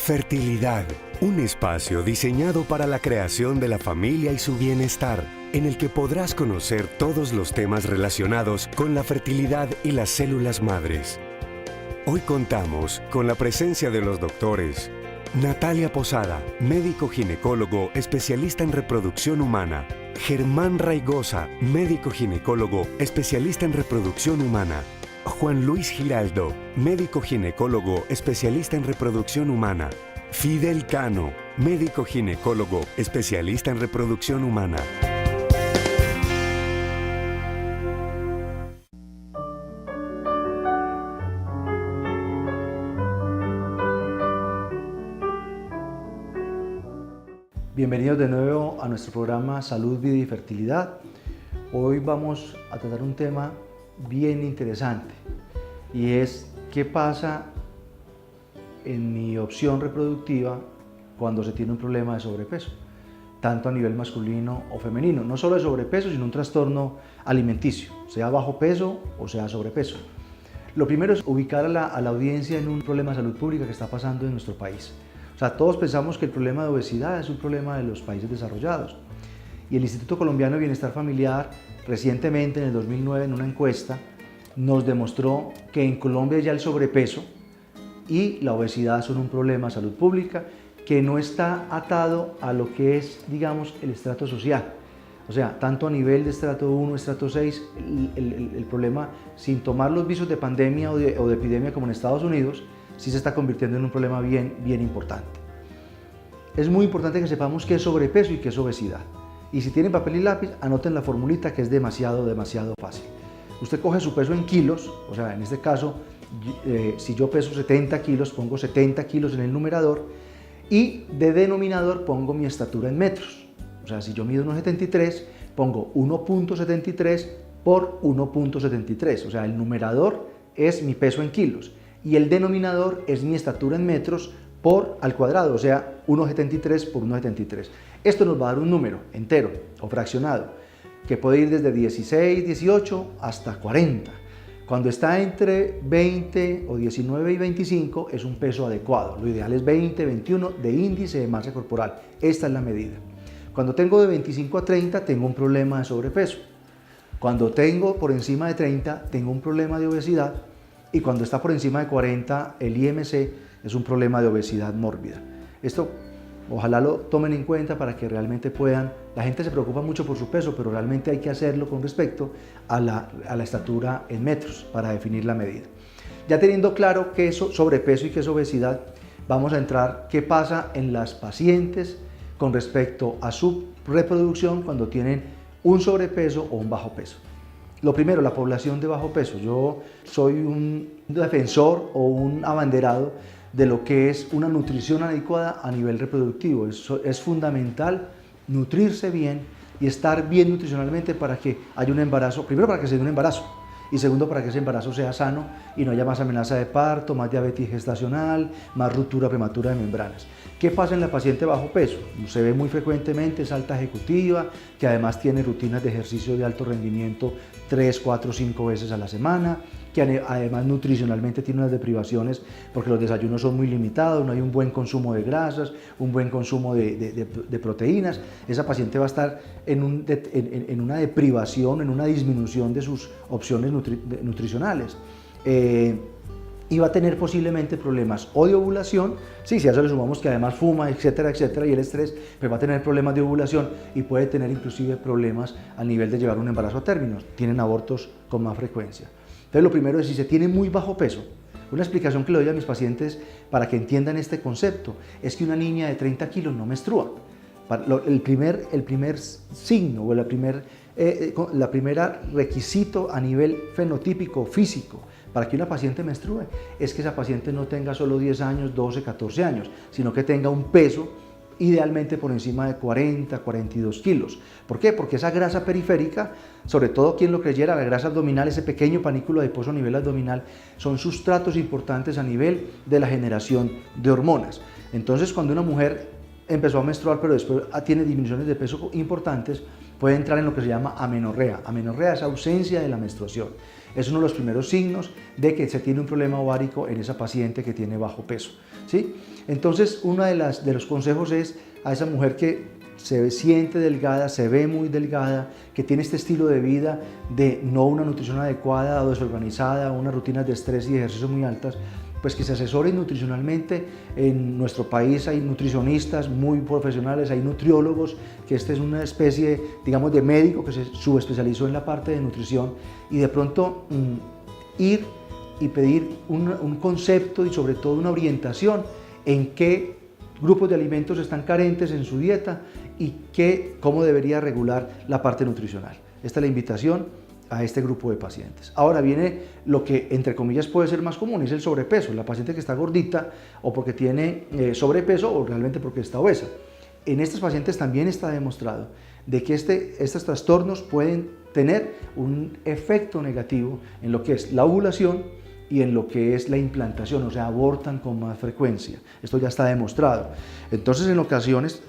Fertilidad, un espacio diseñado para la creación de la familia y su bienestar, en el que podrás conocer todos los temas relacionados con la fertilidad y las células madres. Hoy contamos con la presencia de los doctores Natalia Posada, médico ginecólogo especialista en reproducción humana; Germán Raigosa, médico ginecólogo especialista en reproducción humana; Juan Luis Giraldo, médico ginecólogo especialista en reproducción humana; Fidel Cano, médico ginecólogo especialista en reproducción humana. Bienvenidos de nuevo a nuestro programa Salud, Vida y Fertilidad. Hoy vamos a tratar un tema bien interesante y es qué pasa en mi opción reproductiva cuando se tiene un problema de sobrepeso, tanto a nivel masculino o femenino. No solo de sobrepeso, sino un trastorno alimenticio, sea bajo peso o sea sobrepeso. Lo primero es ubicar a la audiencia en un problema de salud pública que está pasando en nuestro país. O sea, todos pensamos que el problema de obesidad es un problema de los países desarrollados. Y el Instituto Colombiano de Bienestar Familiar recientemente, en el 2009, en una encuesta, nos demostró que en Colombia ya el sobrepeso y la obesidad son un problema de salud pública que no está atado a lo que es, digamos, el estrato social. O sea, tanto a nivel de estrato 1, estrato 6, el problema, sin tomar los visos de pandemia o de epidemia como en Estados Unidos, sí se está convirtiendo en un problema bien importante. Es muy importante que sepamos qué es sobrepeso y qué es obesidad. Y si tienen papel y lápiz, anoten la formulita, que es demasiado fácil. Usted coge su peso en kilos, o sea, en este caso, si yo peso 70 kilos, pongo 70 kilos en el numerador y de denominador pongo mi estatura en metros. O sea, si yo mido 1,73, pongo 1,73 por 1,73. O sea, el numerador es mi peso en kilos y el denominador es mi estatura en metros por al cuadrado, o sea, 1,73 por 1,73. Esto nos va a dar un número entero o fraccionado que puede ir desde 16, 18 hasta 40. Cuando está entre 20 o 19 y 25 es un peso adecuado. Lo ideal es 20, 21 de índice de masa corporal. Esta es la medida. Cuando tengo de 25 a 30 tengo un problema de sobrepeso. Cuando tengo por encima de 30 tengo un problema de obesidad. Y cuando está por encima de 40, el IMC es un problema de obesidad mórbida. Esto ojalá lo tomen en cuenta para que realmente puedan. La gente se preocupa mucho por su peso, pero realmente hay que hacerlo con respecto a la estatura en metros para definir la medida. Ya teniendo claro qué es sobrepeso y qué es obesidad, vamos a entrar qué pasa en las pacientes con respecto a su reproducción cuando tienen un sobrepeso o un bajo peso. Lo primero, la población de bajo peso. Yo soy un defensor o un abanderado de lo que es una nutrición adecuada a nivel reproductivo. Es fundamental nutrirse bien y estar bien nutricionalmente para que haya un embarazo, primero para que se dé un embarazo y segundo para que ese embarazo sea sano y no haya más amenaza de parto, más diabetes gestacional, más ruptura prematura de membranas. ¿Qué pasa en la paciente bajo peso? Se ve muy frecuentemente, es alta ejecutiva, que además tiene rutinas de ejercicio de alto rendimiento 3, 4, 5 veces a la semana, que además nutricionalmente tiene unas deprivaciones porque los desayunos son muy limitados, no hay un buen consumo de grasas, un buen consumo de proteínas. Esa paciente va a estar en una deprivación, en una disminución de sus opciones nutricionales. Y va a tener posiblemente problemas o de ovulación, sí, si a eso le sumamos que además fuma, etcétera, y el estrés, pues va a tener problemas de ovulación y puede tener inclusive problemas a nivel de llevar un embarazo a término. Tienen abortos con más frecuencia. Entonces lo primero es, si se tiene muy bajo peso, una explicación que le doy a mis pacientes para que entiendan este concepto es que una niña de 30 kilos no menstrua. El primer signo o la primera requisito a nivel fenotípico físico para que una paciente menstrue es que esa paciente no tenga solo 10 años, 12, 14 años, sino que tenga un peso idealmente por encima de 40, 42 kilos. ¿Por qué? Porque esa grasa periférica, sobre todo quien lo creyera, la grasa abdominal, ese pequeño panículo adiposo a nivel abdominal, son sustratos importantes a nivel de la generación de hormonas. Entonces, cuando una mujer empezó a menstruar, pero después tiene disminuciones de peso importantes, puede entrar en lo que se llama amenorrea. Amenorrea es ausencia de la menstruación. Es uno de los primeros signos de que se tiene un problema ovárico en esa paciente que tiene bajo peso, ¿sí? Entonces, uno de los consejos es a esa mujer que se siente delgada, se ve muy delgada, que tiene este estilo de vida de no una nutrición adecuada o desorganizada, unas rutinas de estrés y ejercicio muy altas, pues que se asesoren nutricionalmente. En nuestro país hay nutricionistas muy profesionales, hay nutriólogos, que esta es una especie, digamos, de médico que se subespecializó en la parte de nutrición, y de pronto ir y pedir un concepto y sobre todo una orientación en qué grupos de alimentos están carentes en su dieta y cómo debería regular la parte nutricional. Esta es la invitación a este grupo de pacientes. Ahora viene lo que entre comillas puede ser más común, es el sobrepeso, la paciente que está gordita o porque tiene sobrepeso o realmente porque está obesa. En estas pacientes también está demostrado de que estos trastornos pueden tener un efecto negativo en lo que es la ovulación y en lo que es la implantación, o sea, abortan con más frecuencia. Esto ya está demostrado. Entonces, en ocasiones,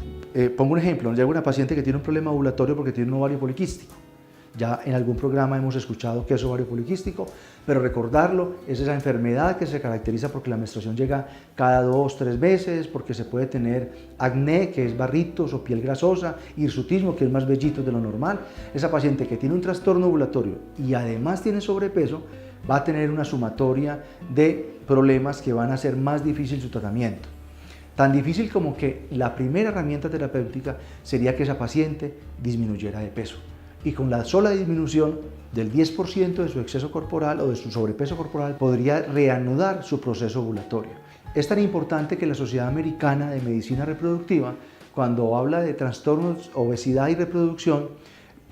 pongo un ejemplo, llega una paciente que tiene un problema ovulatorio porque tiene un ovario poliquístico. Ya en algún programa hemos escuchado qué es ovario poliquístico, pero recordarlo, es esa enfermedad que se caracteriza porque la menstruación llega cada 2 o 3 veces, porque se puede tener acné, que es barritos o piel grasosa, hirsutismo, que es más vellito de lo normal. Esa paciente que tiene un trastorno ovulatorio y además tiene sobrepeso, va a tener una sumatoria de problemas que van a hacer más difícil su tratamiento. Tan difícil como que la primera herramienta terapéutica sería que esa paciente disminuyera de peso. Y con la sola disminución del 10% de su exceso corporal o de su sobrepeso corporal podría reanudar su proceso ovulatorio. Es tan importante que la Sociedad Americana de Medicina Reproductiva, cuando habla de trastornos, obesidad y reproducción,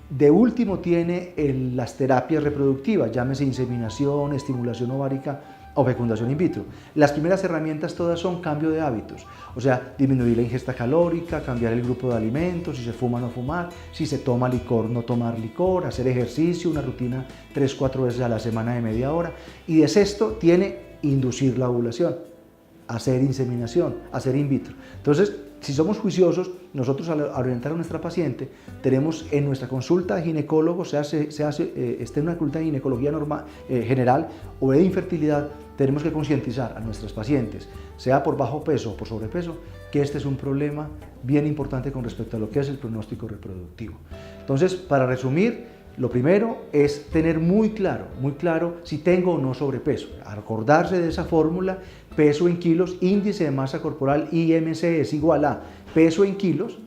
de último tiene las terapias reproductivas, llámese inseminación, estimulación ovárica o fecundación in vitro. Las primeras herramientas todas son cambio de hábitos, o sea, disminuir la ingesta calórica, cambiar el grupo de alimentos, si se fuma no fumar, si se toma licor no tomar licor, hacer ejercicio, una rutina 3-4 veces a la semana de media hora. Y de sexto tiene inducir la ovulación, hacer inseminación, hacer in vitro. Entonces, si somos juiciosos, nosotros al orientar a nuestra paciente, tenemos en nuestra consulta de ginecólogo, esté en una consulta de ginecología normal, general o de infertilidad, tenemos que concientizar a nuestras pacientes, sea por bajo peso o por sobrepeso, que este es un problema bien importante con respecto a lo que es el pronóstico reproductivo. Entonces, para resumir, lo primero es tener muy claro si tengo o no sobrepeso. Acordarse de esa fórmula, peso en kilos, índice de masa corporal, IMC es igual a peso en kilos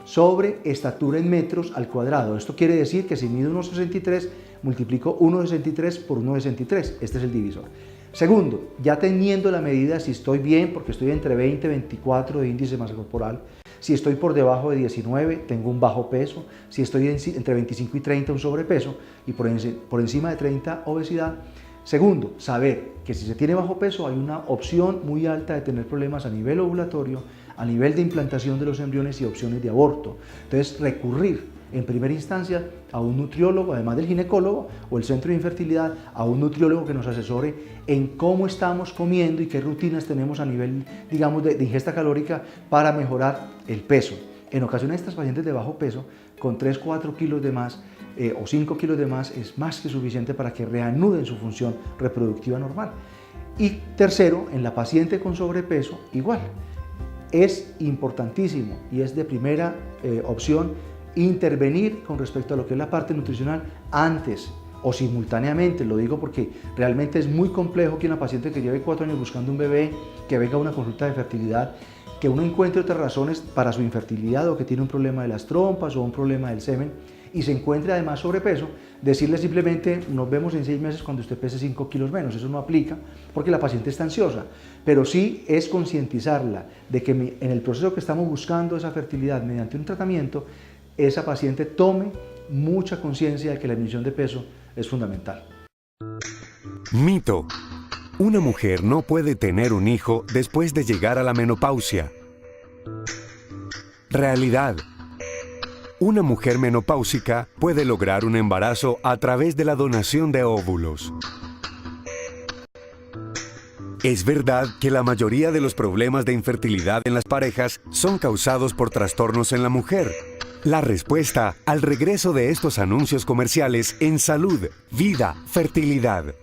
sobre estatura en metros al cuadrado. Esto quiere decir que si mido 1,63, multiplico 1,63 por 1,63. Este es el divisor. Segundo, ya teniendo la medida si estoy bien, porque estoy entre 20 y 24 de índice de masa corporal, si estoy por debajo de 19, tengo un bajo peso, si estoy entre 25 y 30, un sobrepeso, y por encima de 30, obesidad. Segundo, saber que si se tiene bajo peso hay una opción muy alta de tener problemas a nivel ovulatorio, a nivel de implantación de los embriones y opciones de aborto. Entonces, recurrir en primera instancia a un nutriólogo, además del ginecólogo o el centro de infertilidad, a un nutriólogo que nos asesore en cómo estamos comiendo y qué rutinas tenemos a nivel, digamos, de ingesta calórica para mejorar el peso. En ocasiones estas pacientes de bajo peso, con 3-4 kilos de más o 5 kilos de más, es más que suficiente para que reanuden su función reproductiva normal. Y tercero, en la paciente con sobrepeso, igual. Es importantísimo y es de primera opción intervenir con respecto a lo que es la parte nutricional antes o simultáneamente. Lo digo porque realmente es muy complejo que una paciente que lleve 4 años buscando un bebé, que venga a una consulta de fertilidad, que uno encuentre otras razones para su infertilidad o que tiene un problema de las trompas o un problema del semen y se encuentre además sobrepeso, decirle simplemente nos vemos en 6 meses cuando usted pese 5 kilos menos. Eso no aplica porque la paciente está ansiosa, pero sí es concientizarla de que en el proceso que estamos buscando esa fertilidad mediante un tratamiento, esa paciente tome mucha conciencia de que la disminución de peso es fundamental. Mito. Una mujer no puede tener un hijo después de llegar a la menopausia. Realidad. Una mujer menopáusica puede lograr un embarazo a través de la donación de óvulos. ¿Es verdad que la mayoría de los problemas de infertilidad en las parejas son causados por trastornos en la mujer? La respuesta al regreso de estos anuncios comerciales en Salud, Vida, Fertilidad.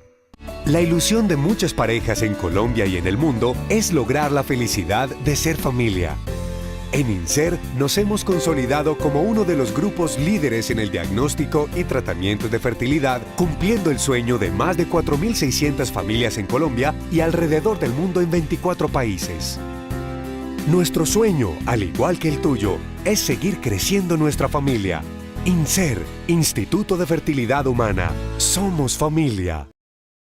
La ilusión de muchas parejas en Colombia y en el mundo es lograr la felicidad de ser familia. En INSER nos hemos consolidado como uno de los grupos líderes en el diagnóstico y tratamiento de fertilidad, cumpliendo el sueño de más de 4.600 familias en Colombia y alrededor del mundo en 24 países. Nuestro sueño, al igual que el tuyo, es seguir creciendo nuestra familia. INSER, Instituto de Fertilidad Humana. Somos familia.